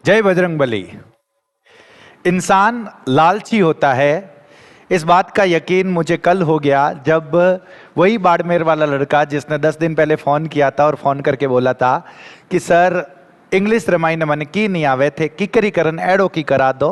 जय बजरंगबली। इंसान लालची होता है, इस बात का यकीन मुझे कल हो गया जब वही बाड़मेर वाला लड़का जिसने 10 दिन पहले फ़ोन किया था और फ़ोन करके बोला था कि सर इंग्लिश रामायण मन की नहीं आवे थे, किकरीकरण एडो की करा दो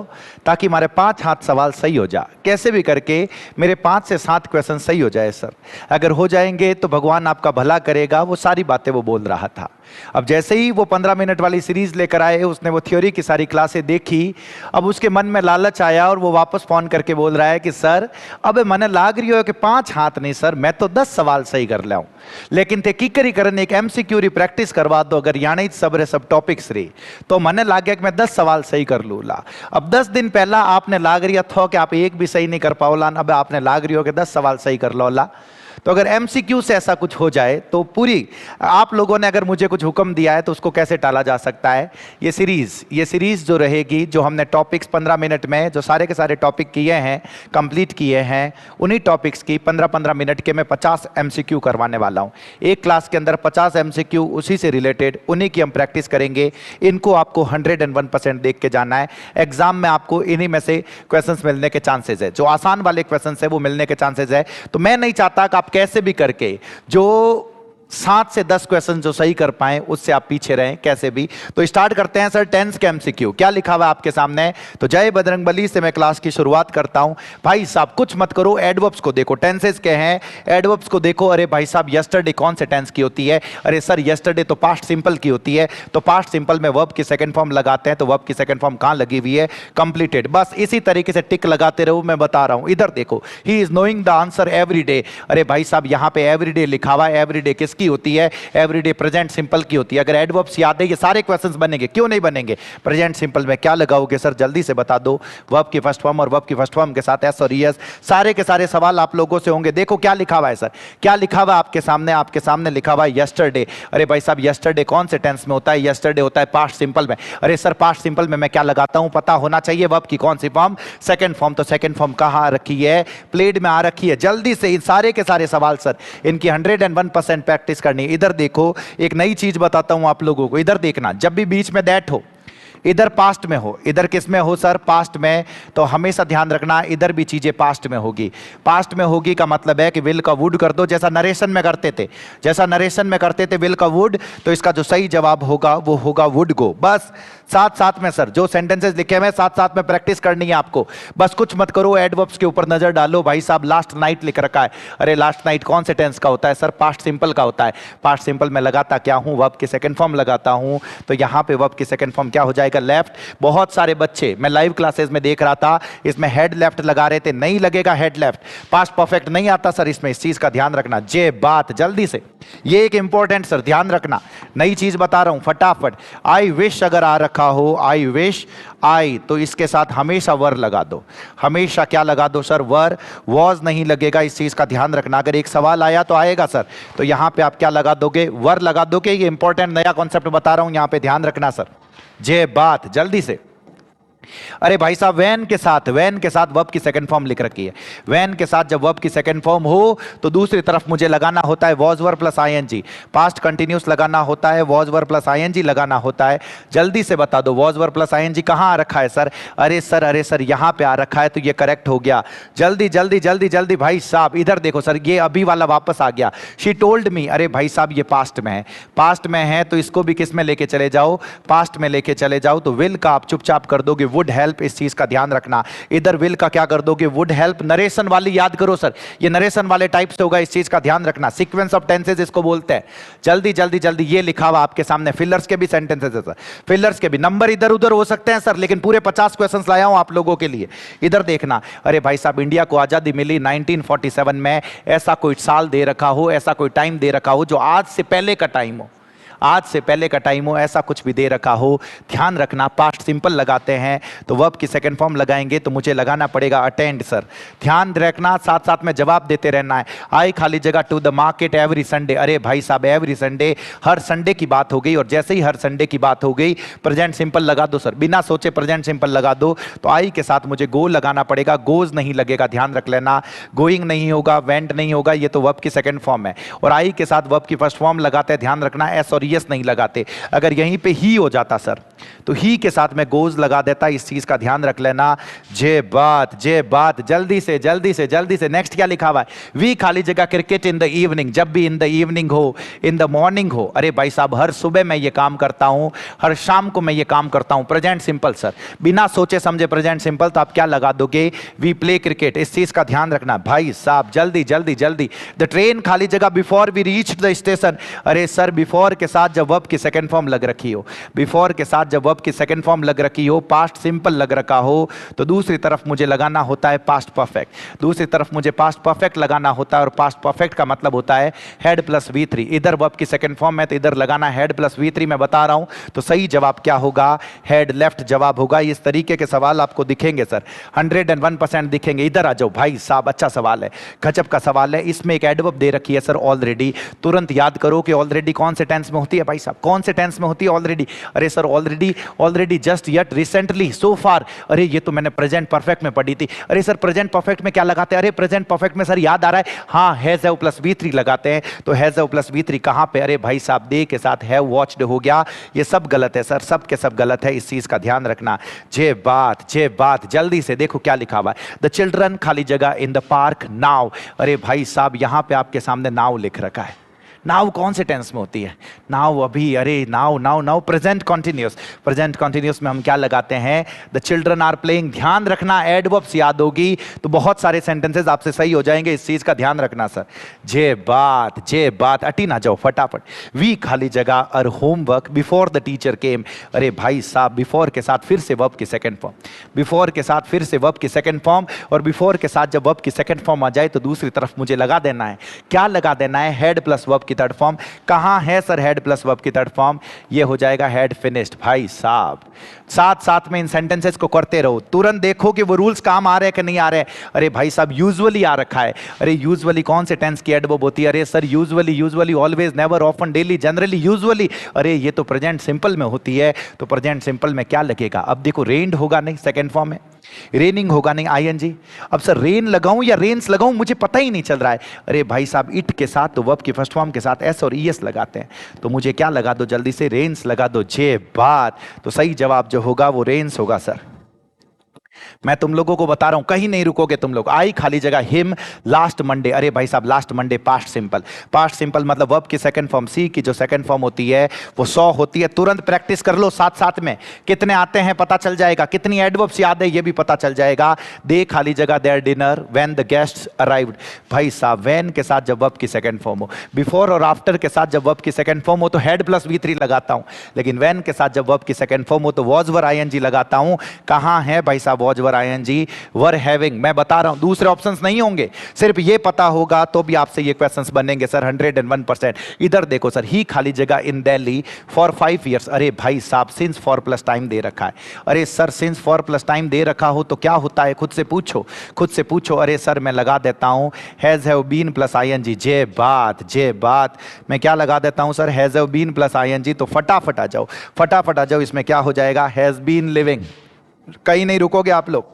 ताकि हमारे 5 हाथ सवाल सही हो जा। कैसे भी करके मेरे 5 से 7 क्वेश्चन सही हो जाए सर। अगर हो जाएंगे तो भगवान आपका भला करेगा। वो सारी बातें वो बोल रहा था। अब जैसे ही वो 15 मिनट वाली सीरीज लेकर आए, उसने वो थ्योरी की सारी क्लासें देखी। अब उसके मन में लालच आया और वो वापस फोन करके बोल रहा है कि सर अब मने लाग रही हो कि 5 हाथ नहीं सर, मैं तो 10 सवाल सही कर लाऊं, लेकिन थे किकरीकरण एक एमसीक्यू री प्रैक्टिस करवा दो। अगर यानी सबरे सब टॉपिक्स री तो मने लाग गया कि मैं 10 सवाल सही कर लूला। अब 10 दिन पहला आपने लाग रिया था कि आप एक भी सही नहीं कर पाओला, अब आपने लाग रही हो कि 10 सवाल सही कर लोला। तो अगर एमसीक्यू से ऐसा कुछ हो जाए तो पूरी आप लोगों ने अगर मुझे कुछ हुक्म दिया है तो उसको कैसे टाला जा सकता है। ये सीरीज जो रहेगी, जो हमने टॉपिक्स 15 मिनट में जो सारे के सारे टॉपिक किए हैं, कंप्लीट किए हैं, उन्हीं टॉपिक्स की 15-15 मिनट के मैं 50 एमसीक्यू करवाने वाला हूं। एक क्लास के अंदर 50 एमसीक्यू उसी से रिलेटेड, उन्हीं की हम प्रैक्टिस करेंगे। इनको आपको 101% देख के जाना है। एग्जाम में आपको इन्हीं में से क्वेश्चंस मिलने के चांसेस है। जो आसान वाले क्वेश्चंस है वो मिलने के चांसेस है। तो मैं नहीं चाहता कि आप कैसे भी करके जो 7 से 10 क्वेश्चन जो सही कर पाए उससे आप पीछे रहें कैसे भी। तो स्टार्ट करते हैं सर। टेंस के एमसीक्यू क्या लिखा हुआ है आपके सामने। तो जय बजरंगबली से मैं क्लास की शुरुआत करता हूं। भाई साहब कुछ मत करो, एडवर्ब्स को देखो, टेंसेस के हैं, एडवर्ब्स को देखो। अरे भाई साहब यस्टरडे कौन से टेंस की होती है? अरे सर यस्टरडे तो पास्ट सिंपल की होती है। तो पास्ट सिंपल में वर्ब की सेकंड फॉर्म लगाते हैं, तो वर्ब की सेकंड फॉर्म कहां लगी हुई है? कंप्लीटेड। बस इसी तरीके से टिक लगाते रहो, मैं बता रहा हूं। इधर देखो, he is knowing the answer every day. अरे भाई साहब यहां पे एवरीडे लिखा हुआ है। एवरीडे किसकी होती है? एवरीडे प्रेजेंट सिंपल की होती है। अगर एडवर्ब्स याद है ये सारे क्वेश्चंस बनेंगे, क्यों नहीं बनेंगे? प्रेजेंट सिंपल में क्या लगाओगे सर, जल्दी से बता दो। वर्ब की फर्स्ट फॉर्म और वर्ब की फर्स्ट फॉर्म के साथ एस और ईएस। सारे के सारे सवाल आप लोगों से होंगे। देखो क्या लिखा हुआ है सर, क्या लिखा हुआ है आपके सामने? आपके सामने लिखा हुआ है यस्टरडे। अरे भाई साहब यस्टरडे कौन से टेंस में होता है? यस्टरडे होता है पास्ट सिंपल में। अरे सर पास्ट सिंपल में मैं क्या लगाता हूं पता होना चाहिए। वर्ब की कौन सी फॉर्म? Second form. तो सेकंड फॉर्म कहां रखी है? प्लेड में आ रखी है। जल्दी से इन सारे के सारे सवाल सर इनकी 101% प्रैक्टिस करनी। इधर देखो एक नई चीज बताता हूं आप लोगों को, इधर देखना। जब भी बीच में दैट हो, इधर पास्ट में हो, इधर किस में हो सर? पास्ट में। तो हमेशा ध्यान रखना इधर भी चीजें पास्ट में होगी। पास्ट में होगी का मतलब है कि विल का वुड कर दो, जैसा नरेशन में करते थे, जैसा नरेशन में करते थे विल का वुड। तो इसका जो सही जवाब होगा वो होगा वुड गो। बस साथ साथ में सर जो सेंटेंसेस लिखे हुए साथ साथ में प्रैक्टिस करनी है आपको। बस कुछ मत करो, एडवर्ब्स के ऊपर नजर डालो। भाई साहब लास्ट नाइट लिख रखा है। अरे लास्ट नाइट कौन से टेंस का होता है सर? पास्ट सिंपल का होता है। पास्ट सिंपल में लगाता क्या हूं? वर्ब की सेकंड फॉर्म लगाता हूं। तो यहां पे वर्ब की सेकंड फॉर्म क्या हो जाएगा? लेफ्ट। बहुत सारे बच्चे मैं लाइव क्लासेस में देख रहा था, इसमें हेड लेफ्ट लगा रहे थे। नहीं लगेगा हेड लेफ्ट, पास्ट परफेक्ट नहीं आता सर इसमें। इस चीज का ध्यान रखना। जे बात जल्दी से, ये एक इंपॉर्टेंट सर ध्यान रखना, नई चीज बता रहा हूं फटाफट। आई विश अगर आ रखा हो, आई विश, आई, तो इसके साथ हमेशा वर लगा दो। हमेशा क्या लगा दो सर? वर। वॉज नहीं लगेगा, इस चीज का ध्यान रखना। अगर एक सवाल आया तो आएगा सर, तो यहां पे आप क्या लगा दोगे? वर लगा दोगे। ये इंपॉर्टेंट नया कॉन्सेप्ट बता रहा हूं, यहां पे ध्यान रखना सर। जे बात जल्दी से। अरे भाई साहब वैन के साथ वर्ब की सेकंड फॉर्म लिख रखी है। वैन के साथ जब वर्ब की सेकंड फॉर्म हो तो दूसरी तरफ मुझे लगाना होता है was were plus ING. Past continuous लगाना होता है, वॉज वर प्लस आईएनजी लगाना होता है। जल्दी से बता दो वॉज वर प्लस आईएनजी कहां आ रखा है सर? अरे सर यहां पे आ रखा है, तो ये करेक्ट हो गया। जल्दी जल्दी जल्दी जल्दी भाई साहब इधर देखो सर, ये अभी वाला वापस आ गया। She told me. अरे भाई साहब ये पास्ट में है, पास्ट में है तो इसको भी किस में लेके चले जाओ? पास्ट में लेके चले जाओ। तो विल का आप चुपचाप कर दोगे वुड हेल्प, इस चीज का ध्यान रखना। इधर विल का क्या कर दोगे? Would help. नरेशन वाली याद करो सर, ये नरेशन वाले टाइप से होगा, इस चीज का ध्यान रखना। सीक्वेंस ऑफ टेंसेस इसको बोलते हैं। जल्दी जल्दी जल्दी, ये लिखा हुआ आपके सामने। फिलर्स के भी सेंटेंसेस है सर, फिलर्स के भी। नंबर इधर उधर हो सकते हैं सर, लेकिन पूरे 50 क्वेश्चंस लाया हूं आप लोगों के लिए। इधर देखना। अरे भाई साहब इंडिया को आजादी मिली 1947 में, ऐसा कोई साल दे रखा हो, ऐसा कोई टाइम दे रखा हो जो आज से पहले का टाइम हो, आज से पहले का टाइम हो, ऐसा कुछ भी दे रखा हो। ध्यान रखना पास्ट सिंपल लगाते हैं तो वर्ब की सेकंड फॉर्म लगाएंगे तो मुझे लगाना पड़ेगा अटेंड सर। ध्यान रखना, साथ साथ में जवाब देते रहना है। आई खाली जगह to the market every Sunday. अरे भाई साहब एवरी संडे, हर संडे की बात हो गई, और जैसे ही हर संडे की बात हो गई प्रेजेंट सिंपल लगा दो सर, बिना सोचे प्रेजेंट सिंपल लगा दो। तो आई के साथ मुझे गो लगाना पड़ेगा, गोज नहीं लगेगा, ध्यान रख लेना। गोइंग नहीं होगा, वेंट नहीं होगा, ये तो वर्ब की सेकंड फॉर्म है। और आई के साथ वर्ब की फर्स्ट फॉर्म लगाते हैं, ध्यान रखना। एस और और यस नहीं लगाते। अगर यहीं पे ही हो जाता सर तो ही के साथ में गोज लगा देता। इस चीज का ध्यान रख लेना। जे बात जल्दी से जल्दी से जल्दी से। नेक्स्ट क्या लिखा हुआ है? वी खाली जगह क्रिकेट इन द इवनिंग। जब भी इन द इवनिंग हो, इन द मॉर्निंग हो। अरे भाई साहब हर सुबह मैं ये काम करता हूं, हर शाम को मैं ये काम करता हूं। प्रेजेंट सिंपल सर, बिना सोचे समझे प्रेजेंट सिंपल। तो आप क्या लगा दोगे? We play cricket. इस चीज का ध्यान रखना भाई साहब। जल्दी जल्दी जल्दी। द ट्रेन खाली जगह before we reach the station. अरे सर बिफोर के साथ जब वर्ब की सेकंड फॉर्म लग रखी हो, बिफोर के साथ जब वर्ब की सेकंड फॉर्म लग रखी हो, पास्ट सिंपल लग रखा हो, तो दूसरी तरफ मुझे लगाना होता है पास्ट परफेक्ट। दूसरी तरफ मुझे पास्ट परफेक्ट लगाना होता है, और पास्ट परफेक्ट का मतलब होता है हेड प्लस V3। इधर वर्ब की सेकंड फॉर्म है तो इधर लगाना हेड प्लस V3 मैं बता रहा हूं। तो सही जवाब क्या होगा? हेड लेफ्ट जवाब होगा। इस तरीके के सवाल आपको दिखेंगे सर, 101% दिखेंगे। इधर आ जाओ भाई साहब, अच्छा सवाल है, गजब का सवाल है। इसमें एक एडवर्ब दे रखी है सर ऑलरेडी। तुरंत याद करो कि ऑलरेडी कौन से टेंस में होती है भाई साहब, कौन से टेंस में होती है ऑलरेडी? अरे sir already just yet recently so far. अरे ये तो मैंने प्रेजेंट परफेक्ट में पढ़ी थी। अरे सर प्रेजेंट परफेक्ट में क्या लगाते हैं? अरे प्रेजेंट परफेक्ट में सर याद आ रहा है, हाँ हैज हैव प्लस V3 लगाते हैं। तो हैज हैव प्लस V3 कहां पे? अरे भाई साहब दे के साथ हैव वॉच्ड हो गया। ये सब गलत है सर, सब के सब गलत है। इस चीज का ध्यान रखना। जे बात जल्दी से देखो क्या लिखा हुआ है। द चिल्ड्रन खाली जगह इन द पार्क नाउ। अरे भाई साहब यहां पे आपके सामने नाउ लिख रखा है। नाउ कौन से टेंस में होती है? नाउ अभी। अरे now present continuous. Present continuous में हम क्या लगाते हैं? The children are playing. ध्यान रखना एडवर्ब्स याद होगी तो बहुत सारे सेंटेंसेस आपसे सही हो जाएंगे। इस चीज का ध्यान रखना सर। जे बात अटी ना जाओ फटाफट। वी खाली जगह और homework before the teacher came. अरे भाई साहब बिफोर के साथ फिर से वर्ब की सेकंड फॉर्म, बिफोर के साथ फिर से वर्ब की सेकंड फॉर्म, और बिफोर के साथ जब वर्ब की सेकंड फॉर्म आ जाए तो दूसरी तरफ मुझे लगा देना है। क्या लगा देना है? हेड प्लस वर्ब की थर्ड फॉर्म। कहां है सर हेड प्लस वर्ब की थर्ड फॉर्म? ये हो जाएगा हेड फिनिश्ड। भाई साहब साथ साथ में इन सेंटेंसेस को करते रहो, तुरंत देखो कि वो रूल्स काम आ रहे हैं कि नहीं आ रहे हैं। अरे भाई साहब यूजुअली आ रखा है। अरे यूजुअली कौन से टेंस की एडवर्ब होती है? अरे sir usually always never often daily generally usually. अरे ये तो प्रेजेंट सिंपल में होती है। तो प्रेजेंट सिंपल में क्या लगेगा? अब देखो रेन्ड होगा नहीं, सेकंड फॉर्म है। रेनिंग होगा नहीं, ING। अब सर रेन लगाऊं या रेन्स लगाऊं मुझे पता ही नहीं चल रहा है। अरे भाई साहब इट के साथ तो वर्ब की फर्स्ट फॉर्म के साथ S और ES लगाते हैं, तो मुझे क्या लगा दो जल्दी से? रेन्स लगा दो। जे बात। तो सही जवाब जो होगा वो रेन्स होगा सर। मैं तुम लोगों को बता रहा हूं, कहीं नहीं रुकोगे तुम लोग। आई खाली जगह हिम लास्ट मंडे। अरे भाई साहब last Monday past simple. Past simple मतलब वर्ब की सेकंड फॉर्म, सी की जो सेकंड फॉर्म होती है वो 100 होती है। तुरंत प्रैक्टिस कर लो साथ साथ में। कितने आते हैं पता चल जाएगा, कितनी एडवर्ब्स याद है ये भी पता चल जाएगा। दे खाली जगह their dinner when the guests arrived. भाई साहब व्हेन के साथ जब वर्ब की सेकंड फॉर्म हो, बिफोर और आफ्टर के साथ जब वर्ब की सेकंड फॉर्म हो तो हेड प्लस V3 लगाता हूं, लेकिन व्हेन के साथ जब वर्ब की सेकंड फॉर्म हो तो वॉज वर ING लगाता हूं। कहां है भाई साहब was were ING? Were having. मैं बता रहा हूं दूसरे ऑप्शंस नहीं होंगे, सिर्फ ये पता होगा तो भी आपसे ये क्वेश्चंस बनेंगे सर 101%। इधर देखो सर, ही खाली जगह इन दिल्ली फॉर 5 years। अरे भाई साहब सिंस फॉर प्लस टाइम दे रखा है। अरे sir since for plus time दे रखा हो तो क्या होता है? खुद से पूछो, खुद से पूछो। अरे सर मैं लगा देता हूं has have been plus ING। जे बात मैं क्या लगा देता हूं sir? Has have been plus ING। तो फटाफट आ जाओ, फटाफट आ जाओ। इसमें क्या हो जाएगा? Has been living. कहीं नहीं रुकोगे आप लोग,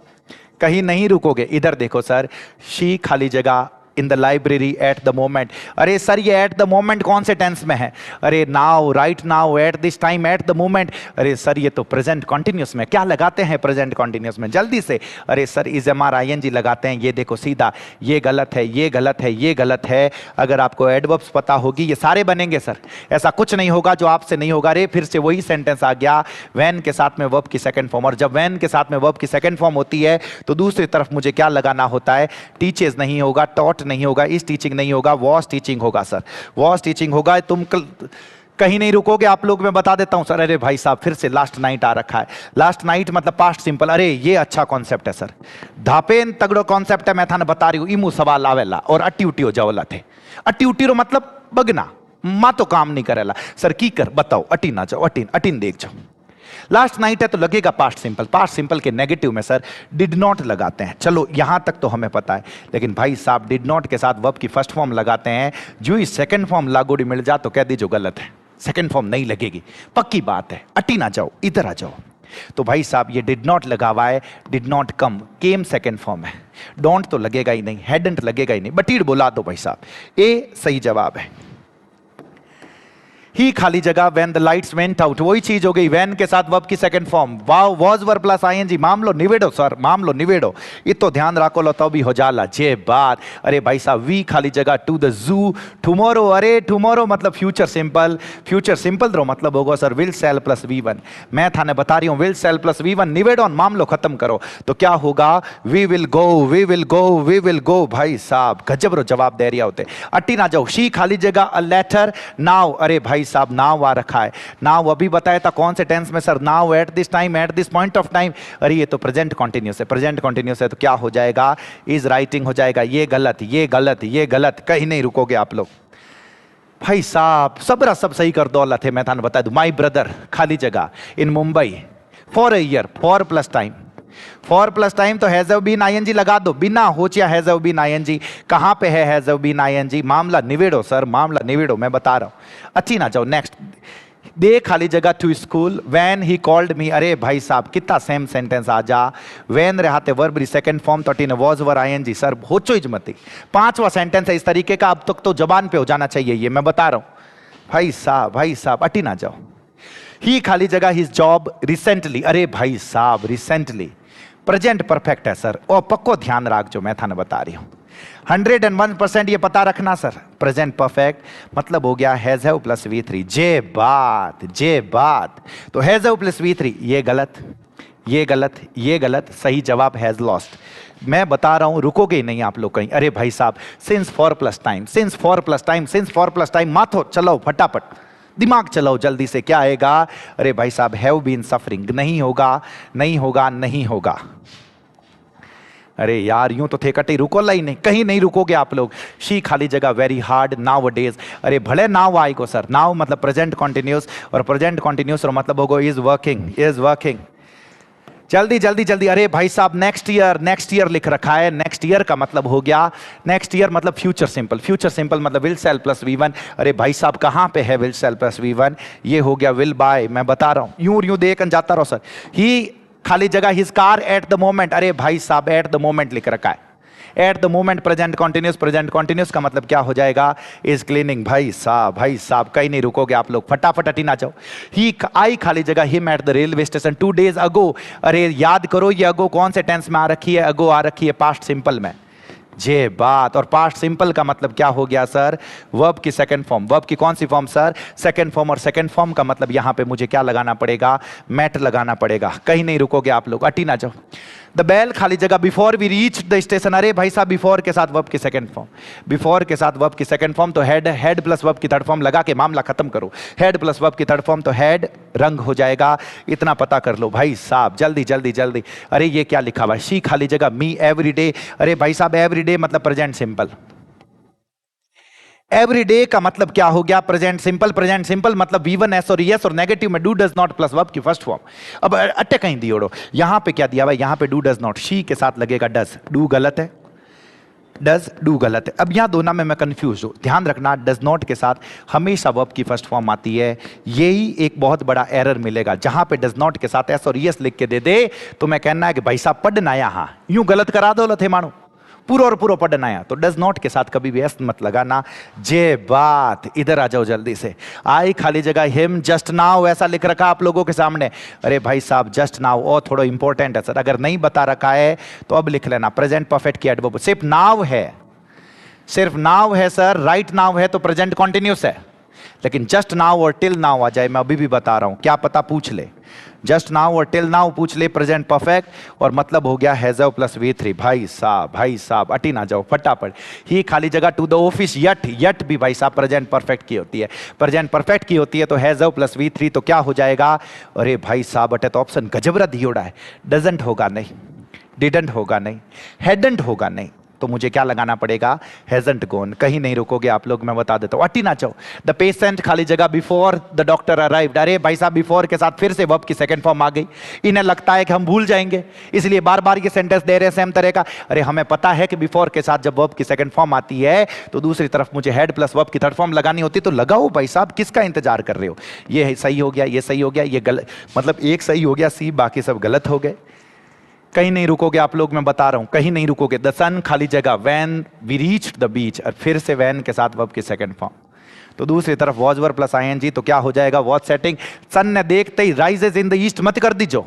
कहीं नहीं रुकोगे। इधर देखो सर, शी खाली जगह in the library at the moment. अरे सर ये एट द मोमेंट कौन से टेंस में है? अरे now, right now, at this time, at the moment. अरे सर ये तो प्रेजेंट कॉन्टिन्यूस में। क्या लगाते हैं प्रेजेंट कॉन्टिन्यूस में जल्दी से? अरे सर इज MR ING लगाते हैं। ये देखो सीधा, ये गलत है, ये गलत है, ये गलत है। अगर आपको एडवर्ब्स पता होगी ये सारे बनेंगे सर, ऐसा कुछ नहीं होगा जो आपसे नहीं होगा। अरे फिर से वही सेंटेंस आ गया, वैन के साथ में वर्ब की सेकंड फॉर्म। और जब वैन के साथ में वर्ब की सेकंड फॉर्म होती है तो दूसरी तरफ मुझे क्या लगाना होता है? टीचेज नहीं होगा, टॉट नहीं होगा, इस टीचिंग नहीं होगा, वॉस टीचिंग होगा सर, वॉस टीचिंग होगा। तुम कहीं नहीं रुकोगे आप लोग, मैं बता देता हूं सर। अरे भाई साहब फिर से लास्ट नाइट आ रखा है। लास्ट नाइट मतलब पास्ट सिंपल। अरे ये अच्छा कॉन्सेप्ट है सर, धापेन तगड़ो कॉन्सेप्ट है। मैं थाने बता रही हूं, इमू सवाल आवेला और अट्टी उट्टी हो जाओला थे। अट्टी उट्टी रो मतलब बगना, मां तो काम नहीं करेला सर। की कर बताओ, अटी ना जाओ, अटीन देख जाओ। लास्ट नाइट है तो लगेगा पास्ट सिंपल। पास्ट सिंपल के नेगेटिव में सर डिड नॉट लगाते हैं। चलो यहां तक तो हमें पता है, लेकिन भाई साहब डिड नॉट के साथ वर्ब की फर्स्ट फॉर्म लगाते हैं। जो ही सेकंड फॉर्म लागोड़ी मिल जा तो कह दीजिए गलत है, सेकंड फॉर्म नहीं लगेगी, पक्की बात है। अटी ना जाओ, इधर आ जाओ। तो भाई साहब ये डिड नॉट लगा हुआ है, did not come, came second form है। डोंट तो लगेगा ही नहीं, हैडंट लगेगा ही नहीं, बटीड बोला दो भाई साहब। ए सही जवाब है। ही खाली जगह when the lights went out, वही चीज हो गई व्हेन के साथ वर्ब की सेकंड फॉर्म, वाव वॉज वर प्लस आईएनजी, मामलो निवेड़ो सर, मामलो निवेड़ो, ये तो ध्यान रखो लो तो भी हो जाला जे बात। अरे भाई साहब वी खाली जगह टू द जू टुमारो, अरे टुमारो मतलब फ्यूचर सिंपल, फ्यूचर सिंपल रो मतलब होगा sir will sell plus V1, मैं थाने बता रही हूं विल सेल प्लस V1 निवेड़ो, मामलो खत्म करो तो क्या होगा, we will go we will go we will go. भाई साहब गजब रो जवाब दे रहा होते, अट्टी ना जाओ। शी खाली जगह अ लेटर नाउ, अरे भाई साहब नाउ आ रखा है, नाउ अभी बताया था कौन से टेंस में sir, now at this time at this point of time, अरे ये तो प्रेजेंट कॉन्टिन्यूस है, प्रेजेंट कॉन्टिन्यूस है तो क्या हो जाएगा, इज राइटिंग हो जाएगा, ये गलत ये गलत ये गलत, कहीं नहीं रुकोगे आप लोग। भाई साहब सबरा सब सही कर दो अल्लाह थे, मैं थाने बता दूं माई ब्रदर खाली जगह in Mumbai for a year, for plus time, for plus time तो हैज बीन आईएनजी लगा दो, बिना होचिया हैज बीन आईएनजी, कहां पे है हैज बीन आईएनजी, मामला निवेड़ो सर, मामला निवेड़ो, मैं बता रहा हूं, अच्छी ना जाओ। नेक्स्ट दे खाली जगह to school when he called me, अरे भाई साहब कितना सेम सेंटेंस आ जा, व्हेन रहते वर्ब री सेकंड फॉर्म तो टीन वाज वर आईएनजी, सर होचो इजमती, पांचवा सेंटेंस है इस तरीके का, अब तक तो जबान पे हो जाना चाहिए ये, मैं बता रहा हूं। भाई साहब अटी ना जाओ। ही खाली जगह हिज जॉब रिसेंटली, अरे भाई साहब रिसेंटली प्रेजेंट परफेक्ट है सर, और पक्को ध्यान रख जो मैं थाने बता रही हूं, 101% ये पता रखना सर, प्रेजेंट परफेक्ट मतलब हो गया हैज हैव प्लस V3, जे बात तो हैज हैव प्लस V3, ये गलत ये गलत ये गलत, सही जवाब हैज लॉस्ट। मैं बता रहा हूं रुकोगे ही नहीं आप लोग कहीं, अरे भाई साहब since for plus time, since for plus time, since for plus time, माथो चलो फटाफट दिमाग चलाओ जल्दी से, क्या आएगा, अरे भाई साहब हैव बीन सफरिंग, नहीं होगा नहीं होगा नहीं होगा, अरे यार यूं तो थे कटे, रुको ही नहीं, कहीं नहीं रुकोगे आप लोग। शी खाली जगह वेरी हार्ड नाउ डेज, अरे भले नाउ आएगो सर, नाउ मतलब प्रेजेंट कॉन्टिन्यूस, और प्रेजेंट कॉन्टिन्यूस और मतलब होगा इज वर्किंग, जल्दी जल्दी जल्दी। अरे भाई साहब नेक्स्ट ईयर लिख रखा है, नेक्स्ट ईयर का मतलब हो गया, नेक्स्ट ईयर मतलब फ्यूचर सिंपल मतलब विल सेल प्लस V1, अरे भाई साहब कहां पे है विल सेल प्लस V1, ये हो गया विल बाय, मैं बता रहा हूं यूं देख जाता रहो सर। ही खाली जगह his car at the moment, अरे भाई साहब एट द मोमेंट लिख रखा है, at the moment present continuous का मतलब क्या हो जाएगा, इज क्लीनिंग। भाई साहब कहीं नहीं रुकोगे आप लोग, फटाफट हटी ना जाओ। ही आई खाली जगह him at the railway station 2 days अगो, अरे याद करो ये अगो कौन से टेंस में आ रखी है, अगो आ रखी है पास्ट सिंपल में, जे बात, और पास्ट सिंपल का मतलब क्या हो गया सर, वर्ब की सेकंड फॉर्म, वर्ब की कौन सी फॉर्म सर, सेकंड फॉर्म, और सेकंड फॉर्म का मतलब यहां पे मुझे क्या लगाना पड़ेगा, मैट लगाना पड़ेगा, कहीं नहीं रुकोगे आप लोग, अटी ना जाओ। द बेल खाली जगह before we reach the station, अरे भाई साहब बिफोर के साथ वर्ब की सेकंड फॉर्म, बिफोर के साथ वर्ब की सेकंड फॉर्म तो हेड प्लस वर्ब की थर्ड फॉर्म लगा के मामला खत्म करो, हेड प्लस वर्ब की थर्ड फॉर्म तो हेड रंग हो जाएगा, इतना पता कर लो भाई साहब, जल्दी जल्दी जल्दी। अरे ये क्या लिखा हुआ है, शी खाली जगह मी एवरी डे, अरे भाई साहब एवरी डे मतलब प्रेजेंट सिंपल, एवरी डे का मतलब क्या हो गया, प्रेजेंट सिंपल मतलब V1 S और ES और नेगेटिव में do does not plus verb की फर्स्ट फॉर्म। अब अट्टे कहीं दियोड़ो, यहां पे क्या दिया हुआ है, यहां पे डू डज नॉट, शी के साथ लगेगा डज, डू गलत है, डज डू गलत है। अब यहां दोनों में मैं कंफ्यूज हूं, ध्यान रखना डज नॉट के साथ हमेशा वर्ब की फर्स्ट फॉर्म आती है, यही एक बहुत बड़ा एरर मिलेगा, जहां पे डज नॉट के साथ S और ES लिख के दे दे तो मैं कहना है कि भाई साहब पढ़ना यहां यूं गलत करा दो लथे मानो, पूरा और पूरा पढ़ना है, तो डज नॉट के साथ कभी भी एस मत लगाना, जे बात, इधर आ जाओ जल्दी से। आई खाली जगह हिम जस्ट नाउ ऐसा लिख रखा आप लोगों के सामने, अरे भाई साहब जस्ट नाउ और थोड़ा इंपॉर्टेंट है सर, अगर नहीं बता रखा है तो अब लिख लेना, प्रेजेंट परफेक्ट की एडवर्ब सिर्फ नाउ है सर, राइट नाउ है तो प्रेजेंट कॉन्टिन्यूस है, लेकिन जस्ट नाउ और टिल नाउ आ जाए, मैं अभी भी बता रहा हूं, क्या पता पूछ ले, जस्ट नाउ और टिल नाउ पूछ ले, प्रेजेंट परफेक्ट और मतलब हो गया हैज हैव प्लस V3। भाई साहब अटी ना जाओ फटाफट। ही खाली जगह टू द ऑफिस यट भी भाई साहब प्रेजेंट परफेक्ट की होती है, प्रेजेंट परफेक्ट की होती है तो हैज हैव प्लस V3 तो क्या हो जाएगा, अरे भाई साहब अटे तो ऑप्शन गजबरा दियोड़ा है, डजंट होगा नहीं, डिडंट होगा नहीं, हैडंट होगा नहीं, तो मुझे क्या लगाना पड़ेगा, हैजंट गॉन, कहीं नहीं रुकोगे आप लोग, मैं बता देता हूं, अटी ना चाहो। द पेशेंट खाली जगह बिफोर द डॉक्टर अराइव्ड, अरे भाई साहब बिफोर के साथ फिर से वर्ब की सेकंड फॉर्म आ गई, इन्हें लगता है कि हम भूल जाएंगे इसलिए बार बार ये सेंटेंस दे रहे हैं सेम तरह का, अरे हमें पता है कि बिफोर के साथ जब वर्ब की सेकंड फॉर्म आती है तो दूसरी तरफ मुझे हेड प्लस वर्ब की थर्ड फॉर्म लगानी होती, तो लगाओ भाई साहब, किसका इंतजार कर रहे हो, ये सही हो गया, ये सही हो गया, ये गलत, मतलब एक सही हो गया सी, बाकी सब गलत हो गए, कहीं नहीं रुकोगे आप लोग, मैं बता रहा हूं कहीं नहीं रुकोगे। द सन खाली जगह when we reached the beach, और फिर से व्हेन के साथ वर्ब की सेकंड फॉर्म, तो दूसरी तरफ वॉज वर प्लस आईएनजी तो क्या हो जाएगा, वॉज सेटिंग, सन ने देखते ही राइजेज इन द ईस्ट मत कर दीजो,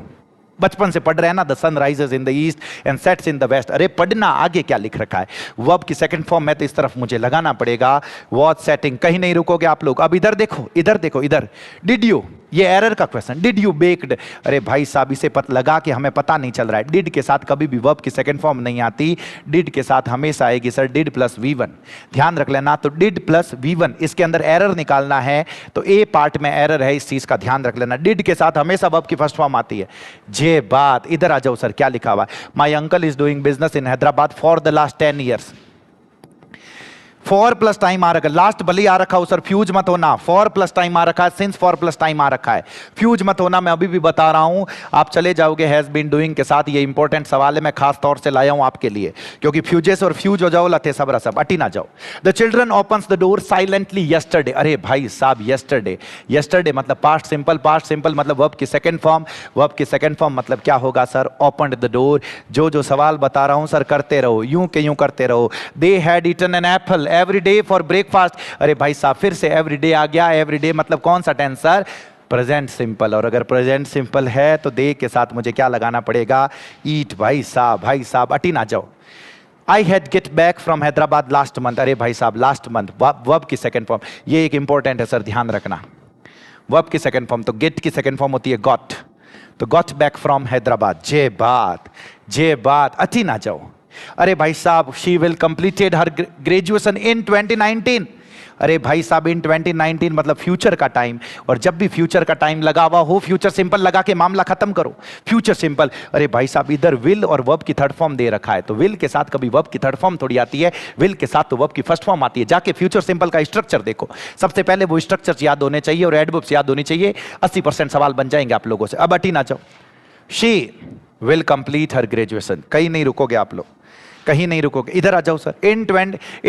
बचपन से पढ़ रहे हैं ना, the sun rises in the east and sets in the west. अरे पढ़ना, आगे क्या लिख रखा है, वर्ब की सेकंड फॉर्म में तो इस तरफ मुझे लगाना पड़ेगा वॉज सेटिंग। कहीं नहीं रुकोगे आप लोग। अब इधर देखो, इधर देखो, इधर डिड यू, ये एरर का क्वेश्चन, डिड यू बेक्ड। अरे भाई साहब इसे लगा कि हमें पता नहीं चल रहा है। डिड के साथ कभी भी वर्ब की सेकंड फॉर्म नहीं आती, डिड के साथ हमेशा आएगी सर डिड प्लस V1, ध्यान रख लेना। तो डिड प्लस V1, इसके अंदर एरर निकालना है तो ए पार्ट में एरर है, इस चीज का ध्यान रख लेना। डिड के साथ हमेशा वर्ब की फर्स्ट फॉर्म आती है। जे बात, इधर आ जाओ सर, क्या लिखा हुआ है, my uncle is doing business in Hyderabad for the last 10 years। For plus time आ रखा है, लास्ट भले आ रखा हो सर, फ्यूज मत होना। फॉर प्लस टाइम आ रखा है, सिंस फॉर प्लस टाइम आ रखा है, फ्यूज मत होना। मैं अभी भी बता रहा हूं, आप चले जाओगे हैज बीन डूइंग के साथ। ये इंपॉर्टेंट सवाल है, मैं खास तौर से लाया हूं आपके लिए, क्योंकि फ्यूजेस और फ्यूज हो जाओ लथे सबरा सब, अटी ना जाओ। The children opens the door silently yesterday. अरे भाई साहब यस्टरडे, यस्टरडे मतलब पास्ट सिंपल, पास्ट सिंपल मतलब वर्ब की सेकंड फॉर्म, वर्ब की सेकंड फॉर्म मतलब क्या होगा सर, ओपन्ड द डोर। जो सवाल बता रहा हूं सर करते रहो, यूं के यूं करते रहो। They had eaten an apple every day for breakfast. अरे भाई साहब फिर से एवरीडे आ गया, एवरीडे मतलब कौन सा टेंस सर, प्रेजेंट सिंपल। और अगर प्रेजेंट सिंपल है तो दे के साथ मुझे क्या लगाना पड़ेगा, ईट। भाई साहब अटी ना जाओ। I had get back from Hyderabad last month. अरे भाई साहब लास्ट मंथ, वर्ब की सेकंड फॉर्म, ये एक इंपॉर्टेंट है सर, ध्यान रखना। वर्ब की सेकंड फॉर्म, तो गेट की सेकंड फॉर्म होती है गॉट, तो गॉट बैक फ्रॉम हैदराबाद। जे बात अटी ना जाओ। अरे भाई साहब she will completed her graduation in 2019। अरे भाई साहब इन 2019 मतलब फ्यूचर का टाइम, और जब भी फ्यूचर का टाइम लगा हुआ हो फ्यूचर सिंपल लगा के मामला खत्म करो, फ्यूचर सिंपल। अरे भाई साहब इधर विल और वर्ब की थर्ड फॉर्म दे रखा है, तो विल के साथ कभी वर्ब की थर्ड फॉर्म थोड़ी आती है, विल के साथ तो वर्ब की फर्स्ट फॉर्म आती है। जाके फ्यूचर सिंपल का स्ट्रक्चर देखो, सबसे पहले वो स्ट्रक्चर याद होने चाहिए और एडवर्ब्स याद होनी चाहिए। 80% सवाल बन जाएंगे आप लोगों से। अब अटी ना जाओ। She will complete her graduation, कहीं नहीं रुकोगे आप लोग, कहीं नहीं रुकोगे। इधर आ जाओ सर, इन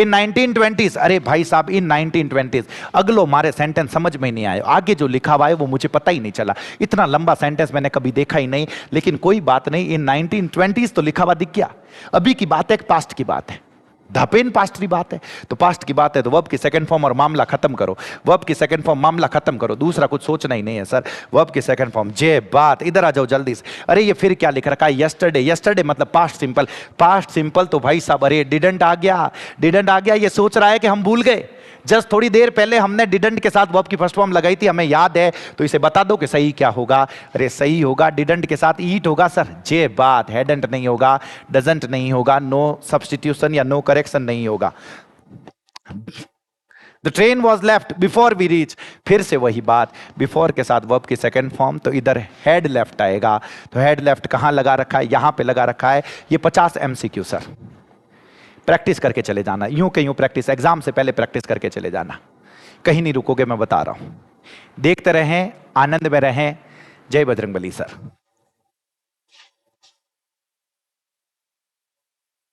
1920s। अरे भाई साहब इन 1920s, अगलो मारे सेंटेंस समझ में ही नहीं आया, आगे जो लिखा हुआ है वो मुझे पता ही नहीं चला। इतना लंबा सेंटेंस मैंने कभी देखा ही नहीं, लेकिन कोई बात नहीं, इन 1920s तो लिखा हुआ दिख गया। अभी की बात है, पास्ट की बात है, धापेन पास्ट की बात है, तो पास्ट की बात है तो वर्ब की सेकंड फॉर्म और मामला खत्म करो, वर्ब की सेकंड फॉर्म मामला खत्म करो, दूसरा कुछ सोचना ही नहीं है सर। वर्ब की सेकंड फॉर्म जे बात, इधर आ जाओ जल्दी से। अरे ये फिर क्या लिख रखा है, यस्टरडे, यस्टरडे मतलब पास्ट सिंपल, पास्ट सिंपल तो भाई साहब अरे डिडंट आ गया, डिडंट आ गया। ये सोच रहा है कि हम भूल गए, जस्ट थोड़ी देर पहले हमने डिडंट के साथ वर्ब की फर्स्ट फॉर्म लगाई थी, हमें याद है, तो इसे बता दो कि सही क्या होगा। अरे सही होगा डिडंट के साथ ईट होगा सर, जे बात, हैडंट नहीं होगा, डजंट नहीं होगा, नो सब्स्टिट्यूशन या नो करेक्शन नहीं होगा। The train was left before we reach, फिर से वही बात, बिफोर के साथ वर्ब की सेकंड फॉर्म, तो इधर हेड लेफ्ट आएगा। तो हेड लेफ्ट कहां लगा रखा है, यहां पे लगा रखा है। ये 50 MCQ सर, प्रैक्टिस करके चले जाना, यूं के यूं प्रैक्टिस, एग्जाम से पहले प्रैक्टिस करके चले जाना, कहीं नहीं रुकोगे, मैं बता रहा हूं। देखते रहें, आनंद में रहें। जय बजरंगबली सर।